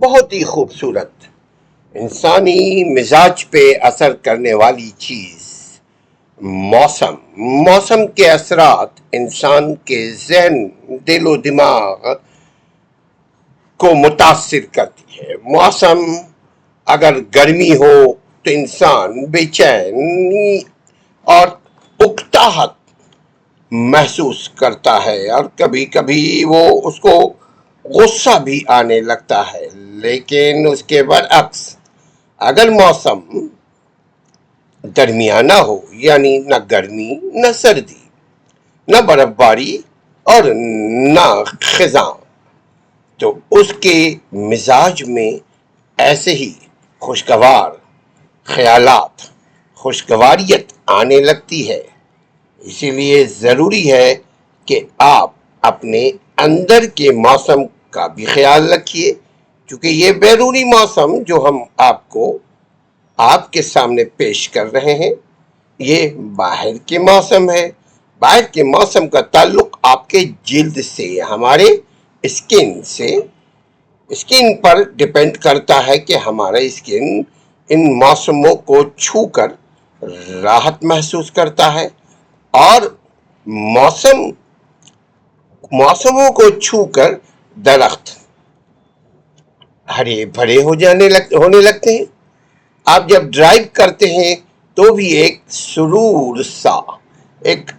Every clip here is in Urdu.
بہت ہی خوبصورت انسانی مزاج پہ اثر کرنے والی چیز موسم موسم کے اثرات انسان کے ذہن، دل و دماغ کو متاثر کرتی ہے۔ موسم اگر گرمی ہو تو انسان بے چینی اور اکتاہٹ محسوس کرتا ہے، اور کبھی کبھی وہ اس کو غصہ بھی آنے لگتا ہے۔ لیکن اس کے برعکس اگر موسم درمیانہ ہو، یعنی نہ گرمی نہ سردی، نہ برف باری اور نہ خزاں، تو اس کے مزاج میں ایسے ہی خوشگوار خیالات، خوشگواریت آنے لگتی ہے۔ اسی لیے ضروری ہے کہ آپ اپنے اندر کے موسم کا بھی خیال رکھیے، کیونکہ یہ بیرونی موسم جو ہم آپ کے سامنے پیش کر رہے ہیں، یہ باہر کے موسم ہے۔ باہر کے موسم کا تعلق آپ کے جلد سے، ہمارے اسکن پر ڈیپینڈ کرتا ہے کہ ہمارا اسکن ان موسموں کو چھو کر راحت محسوس کرتا ہے، اور موسموں کو چھو کر درخت ہرے بھرے ہونے لگتے ہیں۔ آپ جب ڈرائیو کرتے ہیں تو بھی ایک سرور سا، ایک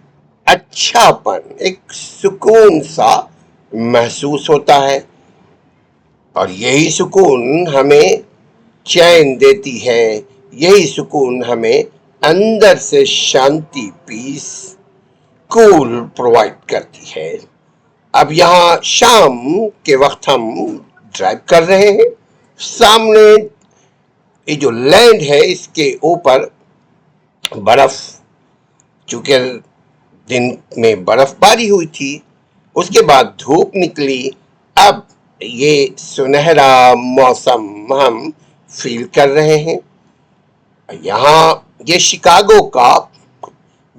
اچھا پن، ایک سکون سا محسوس ہوتا ہے، اور یہی سکون ہمیں چین دیتی ہے، یہی سکون ہمیں اندر سے شانتی، پیس، کول پرووائڈ کرتی ہے۔ اب یہاں شام کے وقت ہم ڈرائیو کر رہے ہیں، سامنے یہ جو لینڈ ہے اس کے اوپر برف، چونکہ دن میں برف باری ہوئی تھی، اس کے بعد دھوپ نکلی، اب یہ سنہرا موسم ہم فیل کر رہے ہیں۔ یہاں یہ شکاگو کا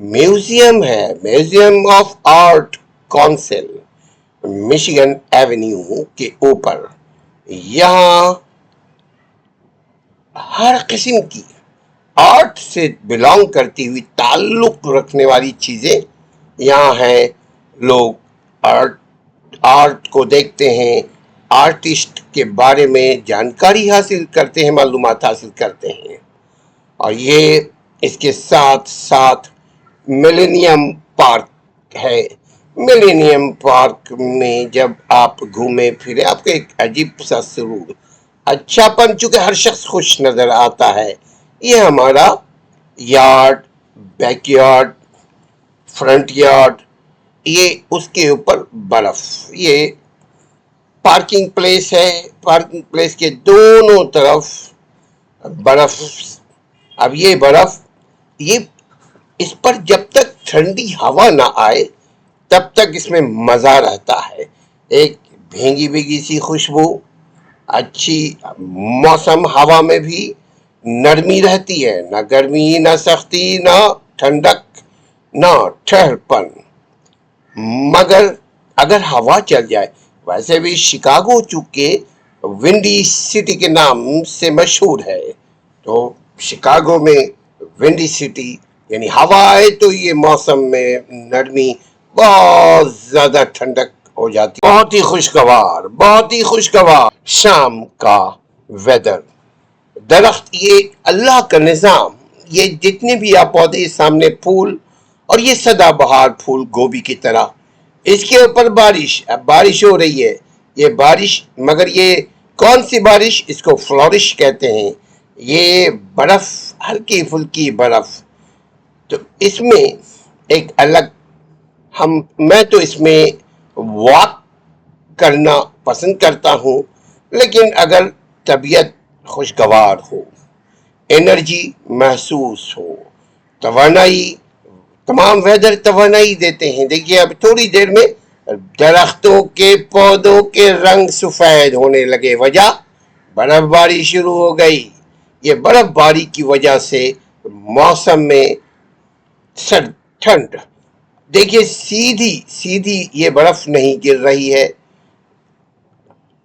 میوزیم ہے، museum of art council, Michigan avenue کے اوپر۔ یہاں ہر قسم کی آرٹ سے بلانگ کرتی ہوئی، تعلق رکھنے والی چیزیں یہاں ہیں۔ لوگ آرٹ کو دیکھتے ہیں، آرٹسٹ کے بارے میں جانکاری حاصل کرتے ہیں، معلومات حاصل کرتے ہیں، اور یہ اس کے ساتھ ساتھ ملینیم پارک ہے۔ ملینیم پارک میں جب آپ گھومے پھرے، آپ کو ایک عجیب سا سرور، اچھا پن، چونکہ ہر شخص خوش نظر آتا ہے۔ یہ ہمارا yard, back yard, front yard, یہ اس کے اوپر برف، یہ پارکنگ پلیس ہے، پارکنگ پلیس کے دونوں طرف برف۔ اب یہ برف، اس پر جب تک ٹھنڈی ہوا نہ آئے تب تک اس میں مزہ رہتا ہے، ایک بھینگی بھینگی سی خوشبو، اچھی موسم، ہوا میں بھی نرمی رہتی ہے، نہ گرمی نہ سختی نہ ٹھنڈک نہ ٹھہر پن۔ مگر اگر ہوا چل جائے، ویسے بھی شکاگو چونکہ ونڈی سٹی کے نام سے مشہور ہے، تو شکاگو میں ونڈی سٹی، یعنی ہوا آئے تو یہ موسم میں نرمی، بہت زیادہ ٹھنڈک ہو جاتی، بہت ہی خوشگوار، بہت ہی خوشگوار شام کا ویدر۔ درخت، یہ اللہ کا نظام، یہ جتنے بھی آپ پودے، سامنے پھول، اور یہ سدا بہار پھول گوبھی کی طرح، اس کے اوپر بارش، اب بارش ہو رہی ہے، یہ بارش، مگر یہ کون سی بارش؟ اس کو فلورش کہتے ہیں، یہ برف، ہلکی پھلکی برف۔ تو اس میں ایک الگ، میں تو اس میں واک کرنا پسند کرتا ہوں، لیکن اگر طبیعت خوشگوار ہو، انرجی محسوس ہو، توانائی، تمام ویدر توانائی دیتے ہیں۔ دیکھیے اب تھوڑی دیر میں درختوں کے پودوں کے رنگ سفید ہونے لگے، وجہ برف باری شروع ہو گئی۔ یہ برف باری کی وجہ سے موسم میں سرد، ٹھنڈ، دیکھیے سیدھی یہ برف نہیں گر رہی ہے،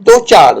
2-4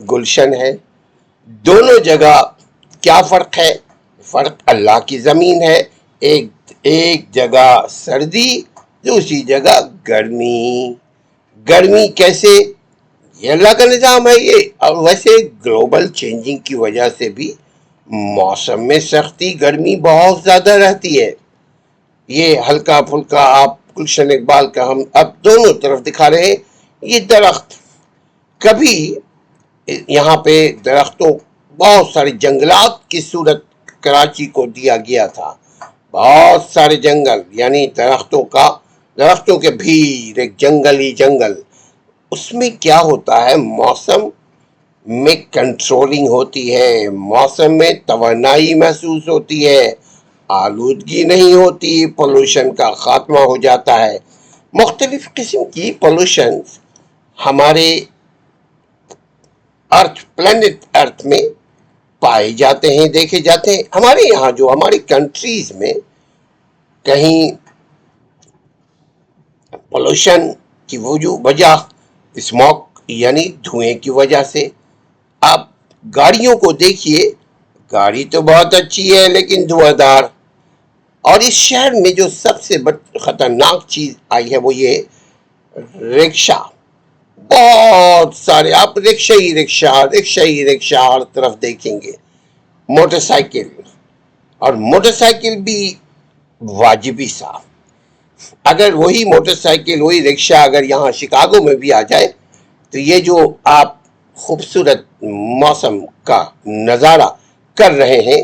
گلشن ہے. دونوں جگہ کیا فرق ہے؟ فرق اللہ کی زمین ہے. ایک جگہ سردی، دوسری جگہ گرمی. گرمی کیسے؟ یہ اللہ کا نظام ہے یہ. اور ویسے گلوبل چینجنگ کی وجہ سے بھی موسم میں سختی، گرمی بہت زیادہ رہتی ہے. یہ ہلکا پھلکا آپ گلشن اقبال کا ہم اب دونوں طرف دکھا رہے ہیں. یہ درخت کبھی یہاں پہ درختوں، بہت سارے جنگلات کی صورت کراچی کو دیا گیا تھا. بہت سارے جنگل، یعنی درختوں کے بھیڑ، ایک جنگل ہی جنگل. اس میں کیا ہوتا ہے؟ موسم میں کنٹرولنگ ہوتی ہے، موسم میں توانائی محسوس ہوتی ہے، آلودگی نہیں ہوتی، پولوشن کا خاتمہ ہو جاتا ہے. مختلف قسم کی پولوشن ہمارے پلانٹ ارتھ میں پائے جاتے ہیں، دیکھے جاتے ہیں. ہمارے یہاں جو ہماری کنٹریز میں کہیں پولوشن کی وجہ اسموک یعنی دھوئیں کی وجہ سے. آپ گاڑیوں کو دیکھیے، گاڑی تو بہت اچھی ہے لیکن دھواں دار. اور اس شہر میں جو سب سے خطرناک چیز آئی ہے وہ یہ رکشا. بہت سارے آپ رکشا ہر طرف دیکھیں گے. موٹر سائیکل، اور موٹر سائیکل بھی واجبی صاحب. اگر وہی موٹر سائیکل، وہی رکشا اگر یہاں شکاگو میں بھی آ جائے تو یہ جو آپ خوبصورت موسم کا نظارہ کر رہے ہیں،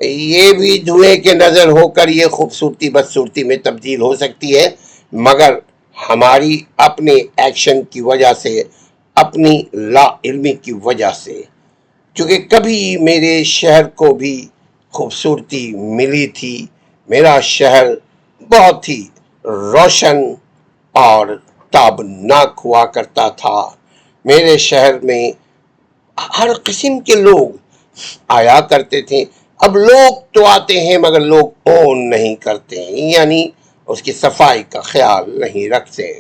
یہ بھی دھوئیں کے نظر ہو کر یہ خوبصورتی بدصورتی میں تبدیل ہو سکتی ہے. مگر ہماری اپنے ایکشن کی وجہ سے، اپنی لا علمی کی وجہ سے، چونکہ کبھی میرے شہر کو بھی خوبصورتی ملی تھی. میرا شہر بہت ہی روشن اور تابناک ہوا کرتا تھا. میرے شہر میں ہر قسم کے لوگ آیا کرتے تھے. اب لوگ تو آتے ہیں مگر لوگ اون نہیں کرتے ہیں، یعنی اس کی صفائی کا خیال نہیں رکھتے.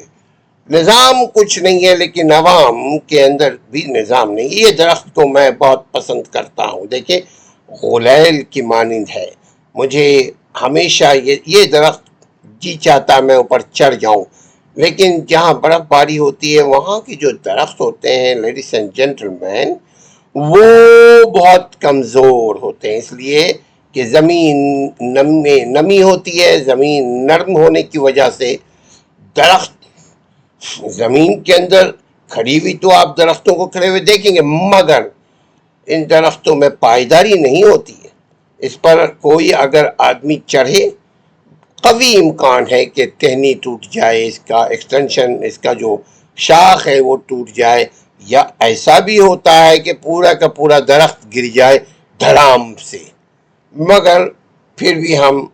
نظام کچھ نہیں ہے لیکن عوام کے اندر بھی نظام نہیں. یہ درخت کو میں بہت پسند کرتا ہوں. دیکھیں غلیل کی مانند ہے. مجھے ہمیشہ یہ درخت جی چاہتا میں اوپر چڑھ جاؤں، لیکن جہاں برف باری ہوتی ہے وہاں کی جو درخت ہوتے ہیں لیڈیز اینڈ جینٹل مین، وہ بہت کمزور ہوتے ہیں. اس لیے کہ زمین میں نمی ہوتی ہے. زمین نرم ہونے کی وجہ سے درخت زمین کے اندر کھڑی ہوئی تو آپ درختوں کو کھڑے ہوئے دیکھیں گے، مگر ان درختوں میں پائیداری نہیں ہوتی ہے. اس پر کوئی اگر آدمی چڑھے، قوی امکان ہے کہ ٹہنی ٹوٹ جائے، اس کا ایکسٹینشن، اس کا جو شاخ ہے وہ ٹوٹ جائے، یا ایسا بھی ہوتا ہے کہ پورا کا پورا درخت گر جائے دھڑام سے. مگر پھر بھی ہم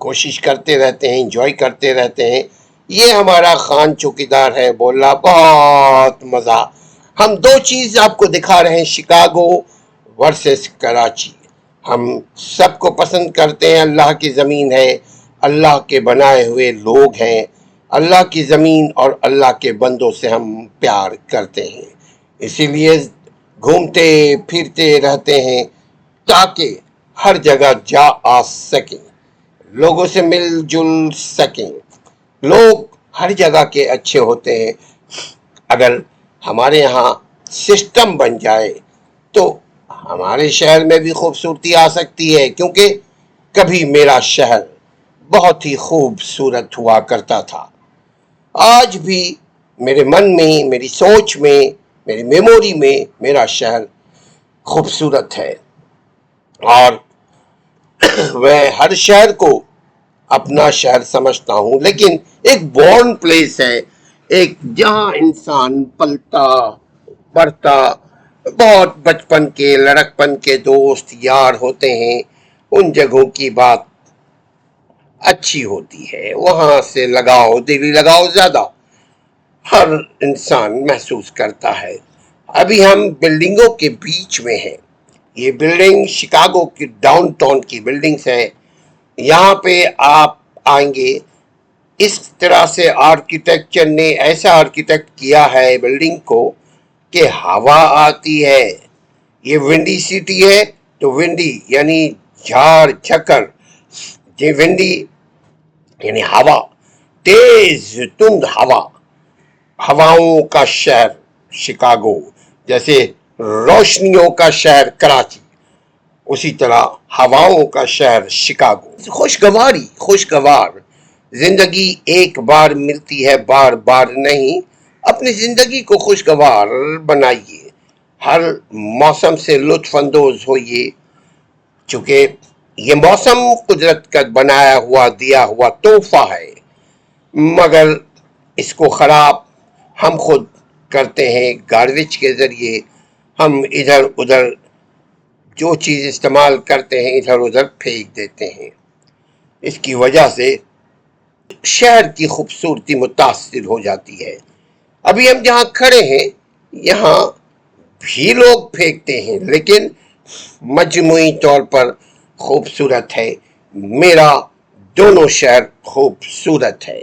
کوشش کرتے رہتے ہیں، انجوائے کرتے رہتے ہیں. یہ ہمارا خان چوکیدار ہے، بولا بہت مزہ. ہم دو چیز آپ کو دکھا رہے ہیں، شکاگو ورسس کراچی. ہم سب کو پسند کرتے ہیں. اللہ کی زمین ہے، اللہ کے بنائے ہوئے لوگ ہیں. اللہ کی زمین اور اللہ کے بندوں سے ہم پیار کرتے ہیں، اسی لیے گھومتے پھرتے رہتے ہیں تاکہ ہر جگہ جا آ سکیں، لوگوں سے مل جل سکیں. لوگ ہر جگہ کے اچھے ہوتے ہیں. اگر ہمارے یہاں سسٹم بن جائے تو ہمارے شہر میں بھی خوبصورتی آ سکتی ہے. کیونکہ کبھی میرا شہر بہت ہی خوبصورت ہوا کرتا تھا. آج بھی میرے من میں، میری سوچ میں، میری میموری میں میرا شہر خوبصورت ہے. اور میں ہر شہر کو اپنا شہر سمجھتا ہوں، لیکن ایک بورن پلیس ہے، ایک جہاں انسان پلتا بڑھتا، بہت بچپن کے لڑکپن کے دوست یار ہوتے ہیں. ان جگہوں کی بات اچھی ہوتی ہے، وہاں سے لگاؤ، دلی لگاؤ زیادہ ہر انسان محسوس کرتا ہے. ابھی ہم بلڈنگوں کے بیچ میں ہیں. یہ بلڈنگ شکاگو کی ڈاؤن ٹاؤن کی بلڈنگز ہیں. یہاں پہ آپ آئیں گے، اس طرح سے آرکیٹیکچر نے ایسا آرکیٹیکٹ کیا ہے بلڈنگ کو کہ ہوا آتی ہے. یہ ونڈی سٹی ہے تو ونڈی یعنی جھاڑ جھکڑ، یہ ونڈی یعنی ہوا، تیز تند ہوا، ہواؤں کا شہر شکاگو. جیسے روشنیوں کا شہر کراچی، اسی طرح ہواؤں کا شہر شکاگو. خوشگوار زندگی ایک بار ملتی ہے، بار بار نہیں. اپنی زندگی کو خوشگوار بنائیے، ہر موسم سے لطف اندوز ہوئیے، چونکہ یہ موسم قدرت کا بنایا ہوا دیا ہوا تحفہ ہے، مگر اس کو خراب ہم خود کرتے ہیں. گاربیج کے ذریعے ہم ادھر ادھر جو چیز استعمال کرتے ہیں ادھر ادھر پھینک دیتے ہیں. اس کی وجہ سے شہر کی خوبصورتی متاثر ہو جاتی ہے. ابھی ہم جہاں کھڑے ہیں یہاں بھی لوگ پھینکتے ہیں، لیکن مجموعی طور پر خوبصورت ہے. میرا دونوں شہر خوبصورت ہے.